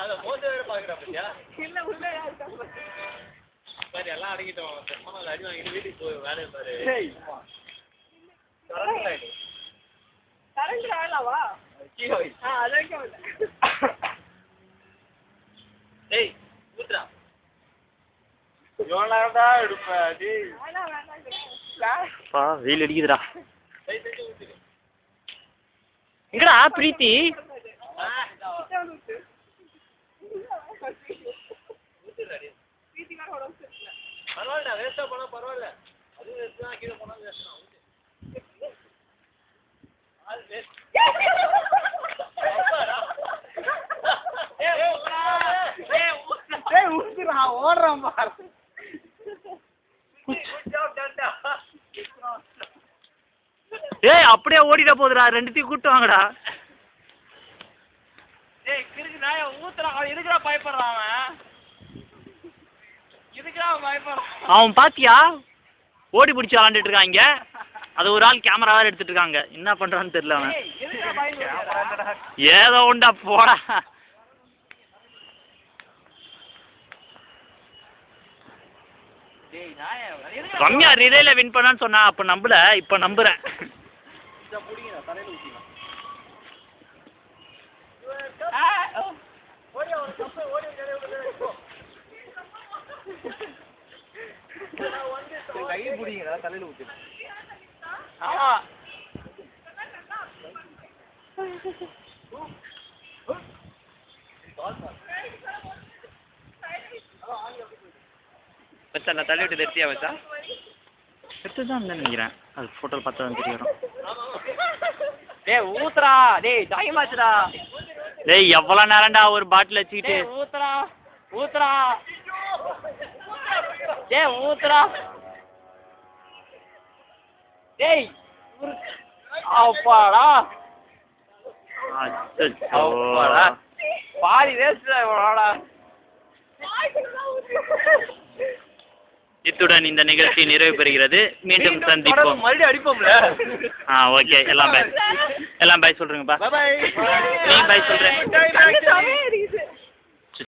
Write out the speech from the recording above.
அதை மோச வேற பாக்குறேன் பத்தியா இல்ல உள்ள யாரு பாரு எல்லாம் அடங்கிட்டோம் அடி வாங்கிட்டு வீட்டுக்கு போய் வேலையை பாரு கரண்ட் ஆகலாவா அதான் டேய் ஊத்துறா எவ்வளோடா எடுப்ப டேய் பா வெயில் அடிக்குதுடா கை தட்டி ஊத்துரு எங்கடா பிரீத்தி பரவாயில்ல வேஸ்டா போனா பரவாயில்ல அது வேஸ்ட் தான் கீழே போனா வேஸ்ட் தான் ஓடுறான் பாரு ஏய் அப்படியே ஓடிட போகுதுடா ரெண்டுத்தையும் கூப்பிட்டு வாங்கடா ஏய் கிறுக்கு நாய ஊத்துறான் அவன் எதுக்குடா பயப்படுறான் அவன் எதுக்குடா அவன் பயப்படுறான் அவன் பாத்தியா ஓடி பிடிச்சி விளாண்டுட்டு இருக்கான் இங்க அது ஒரு ஆள் கேமரா வேற எடுத்துட்டு இருக்காங்க என்ன பண்றான்னு தெரியல அவன் எதுக்குடா பயப்படுறான் ஏதோ உண்டா போடா டேய் நாய எதுக்குடா ரம்யா ரிலேல வின் பண்ணான்னு சொன்னா அப்ப நம்பல இப்ப நம்புறேன் இத புடிங்க தலையில ஊத்திடலாம் ஓடி ஒரு கப்ப ஓடி கை புடிங்கடா தலையில ஊத்திடலாம் ஆமா வச்சா நான் தள்ளி விட்டு எடுத்தியா வச்சா எடுத்து தான் நினைக்கிறேன் அது ஃபோட்டோவில் பார்த்தா தான் தெரிய வரும் டேய் ஊத்துறா டேய் டைம் ஆச்சுடா டேய் எவ்வளோ நேரம்டா ஒரு பாட்டில் வச்சுக்கிட்டு டேய் ஊத்துறா ஊத்துறா டேய் ஊத்துறா டேய் அப்பாடா அச்சச்சோ. அப்பாடா பாதி வேஸ்ட்டா இவனோட இத்துடன் இந்த நிகழ்ச்சி நிறைவு பெறுகிறது மீண்டும் சந்திப்போம் மறுபடியும் அடிப்போம்ல ஓகே எல்லாம் பாய் சொல்றேங்கப்பா பை பை நீ பாய் சொல்றேன் சமையல்